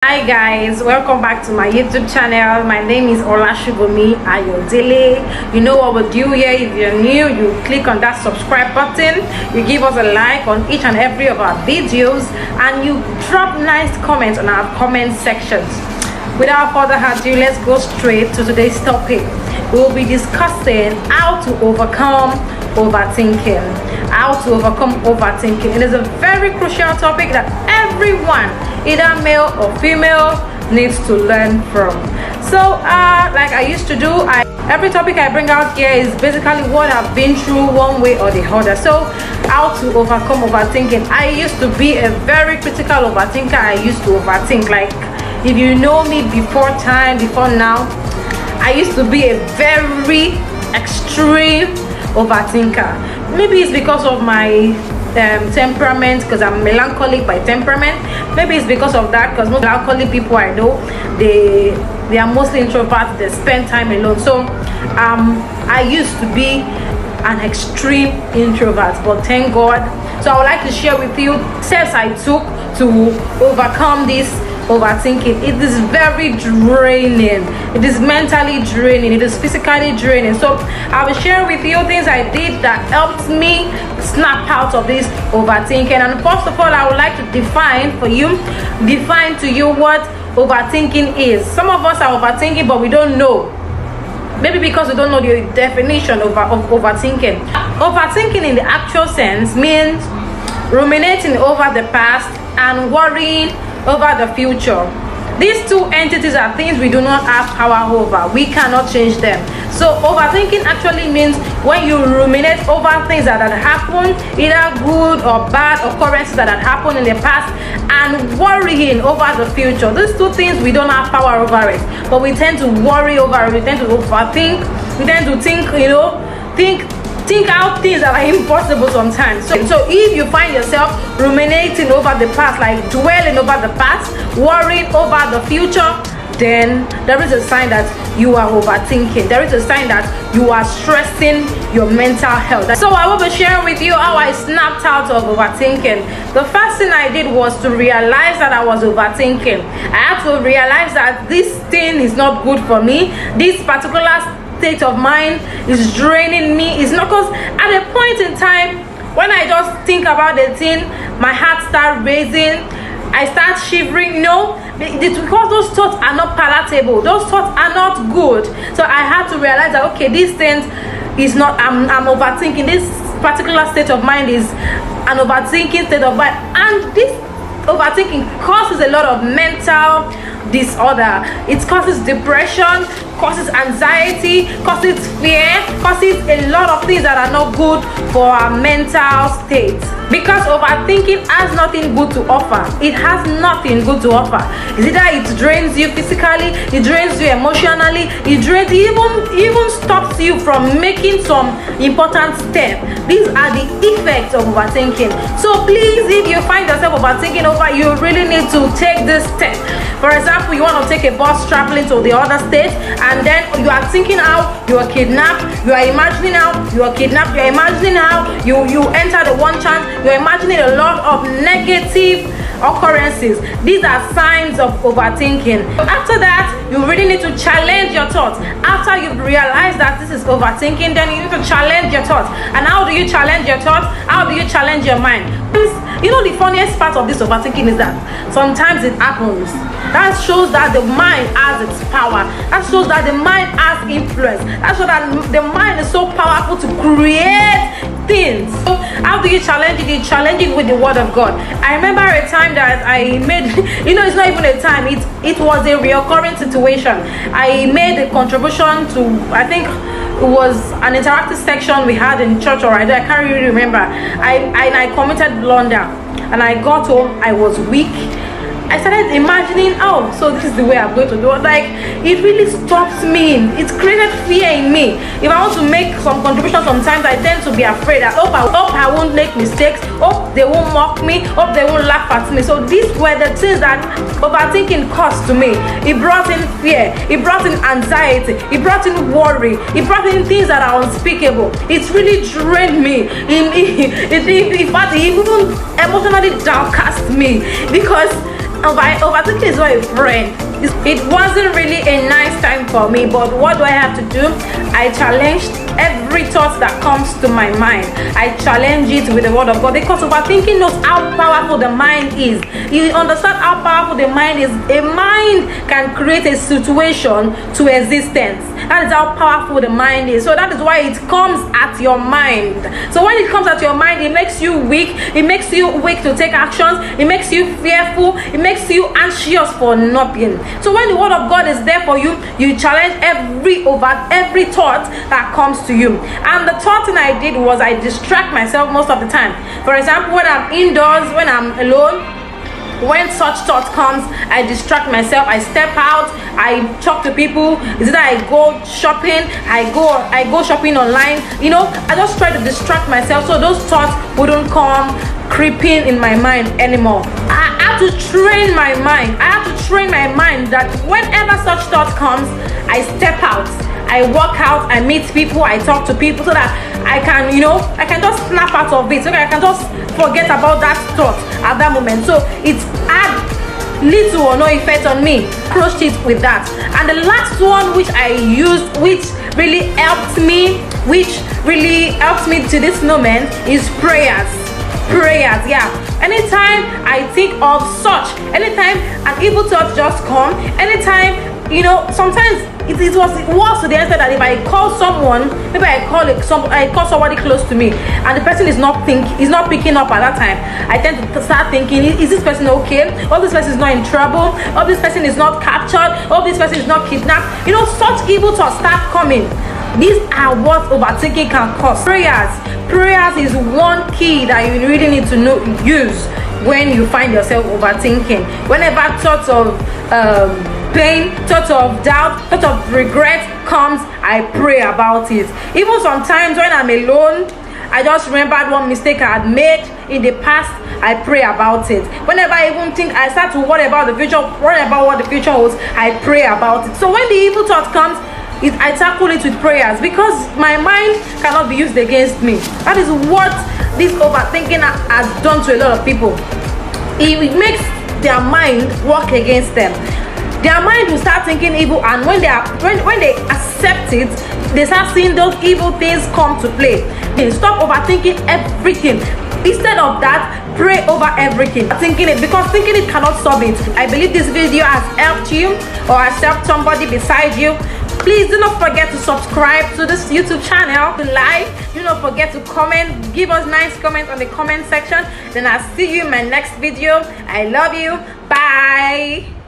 Hi guys, welcome back to my YouTube channel. My name is Olashibomi Ayodele. You know what we do here. If you're new, you click on that subscribe button, you give us a like on each and every of our videos, and you drop nice comments on our comment sections. Without further ado, let's go straight to today's topic. We'll be discussing how to overcome overthinking. How to overcome overthinking. It is a very crucial topic that everyone, either male or female, needs to learn from. So like I used to do, every topic I bring out here is basically what I've been through one way or the other. So how to overcome overthinking. I used to be a very critical overthinker. I used to overthink. Like, if you know me before now, I used to be a very extreme overthinker. Maybe it's because of my temperament, because I'm melancholic by temperament. Maybe it's because of that, because most melancholic people I know, they are mostly introverts. They spend time alone. So I used to be an extreme introvert, but thank God. So I would like to share with you steps I took to overcome this overthinking. It is very draining. It is mentally draining. It is physically draining. So I will share with you things I did that helped me snap out of this overthinking. And first of all, I would like to define to you what overthinking is. Some of us are overthinking, but we don't know. Maybe because we don't know the definition of overthinking. Overthinking in the actual sense means ruminating over the past and worrying over the future. These two entities are things we do not have power over. We cannot change them. So overthinking actually means when you ruminate over things that had happened, either good or bad occurrences that had happened in the past, and worrying over the future. These two things we don't have power over it, but we tend to worry over it. We tend to overthink. We tend to think out things that are impossible sometimes. So if you find yourself ruminating over the past, like dwelling over the past, worrying over the future, then there is a sign that you are overthinking. There is a sign that you are stressing your mental health. So I will be sharing with you how I snapped out of overthinking. The first thing I did was to realize that I was overthinking. I had to realize that this thing is not good for me. This particular state of mind is draining me. It's not, because at a point in time when I just think about the thing, my heart starts racing, I start shivering, it's because those thoughts are not palatable. Those thoughts are not good. So I had to realize that, okay, this thing is not, I'm overthinking. This particular state of mind is an overthinking state of mind, and this overthinking causes a lot of mental disorder. It causes depression, causes anxiety, causes fear, causes a lot of things that are not good for our mental state. Because overthinking has nothing good to offer. It has nothing good to offer. It's either it drains you physically, it drains you emotionally, it even stops you from making some important steps. These are the effects of overthinking. So please, if you find yourself overthinking over, you really need to take this step. For example, you want to take a bus traveling to the other state, and then you are thinking how you are kidnapped, you are imagining how you are kidnapped, you are imagining how you enter the one chance, you are imagining a lot of negative occurrences. These are signs of overthinking. After that, you really need to challenge your thoughts. After you've realized that this is overthinking, then you need to challenge your thoughts. And how do you challenge your thoughts? How do you challenge your mind? You know, the funniest part of this overthinking is that sometimes it happens. That shows that the mind has its power. That shows that the mind has influence. That shows that the mind is so powerful to create things. So how do you challenge it? You challenge it with the word of God. I remember a time that I made, it's not even a time, it was a recurring situation. I made a contribution to, I think it was an interactive section we had in church, or I can't really remember. I committed blunder, and I got home, I was weak. I started imagining, oh, so this is the way I'm going to do it. Like, it really stops me. It created fear in me. If I want to make some contribution, sometimes I tend to be afraid. I hope I won't make mistakes. Hope they won't mock me. Hope they won't laugh at me. So these were the things that overthinking caused to me. It brought in fear. It brought in anxiety. It brought in worry. It brought in things that are unspeakable. It really drained me. In fact, it even emotionally downcast me, because Overthinking is not a friend. It wasn't really a nice time for me, but what do I have to do? I challenged every thought that comes to my mind. I challenge it with the word of God, because overthinking knows how powerful the mind is. You understand how powerful the mind is. A mind can create a situation to existence. That is how powerful the mind is. So that is why it comes at your mind. So when it comes at your mind, it makes you weak. It makes you weak to take actions. It makes you fearful. It makes you anxious for nothing. So when the word of God is there for you, you challenge every thought that comes to you. And the thought thing I did was I distract myself most of the time. For example, when I'm indoors, when I'm alone, when such thought comes, I distract myself. I step out, I talk to people. Is it that I go shopping? I go shopping online. I just try to distract myself so those thoughts wouldn't come creeping in my mind anymore. I have to train my mind. That whenever such thought comes, I step out, I walk out, I meet people, I talk to people, so that I can just snap out of it, so that I can just forget about that thought at that moment. So it's had little or no effect on me. Approached it with that. And the last one which I used, which really helped me to this moment, is prayers. Yeah. Anytime I think of such, anytime an evil thought just come, anytime, sometimes it was worse to the extent that if I call someone, maybe I call somebody close to me, and the person is not picking up at that time, I tend to start thinking, is this person okay? Hope this person is not in trouble. Hope this person is not captured. Hope this person is not kidnapped. Such evil thoughts start coming. These are what overthinking can cause. Prayers is one key that you really need to use when you find yourself overthinking. Whenever thoughts of pain, thoughts of doubt, thoughts of regret comes, I pray about it. Even sometimes when I'm alone, I just remembered one mistake I had made in the past, I pray about it. Whenever I even think, I start to worry about the future, worry about what the future holds, I pray about it. So when the evil thought comes, I tackle it with prayers, because my mind cannot be used against me. That is what this overthinking has done to a lot of people. It makes their mind work against them. Their mind will start thinking evil, and when they accept it, they start seeing those evil things come to play. Stop overthinking everything. Instead of that, pray over everything. Thinking it, because thinking it cannot solve it. I believe this video has helped you, or has helped somebody beside you. Please do not forget to subscribe to this YouTube channel, to like, do not forget to comment, give us nice comments on the comment section. Then I'll see you in my next video. I love you. Bye.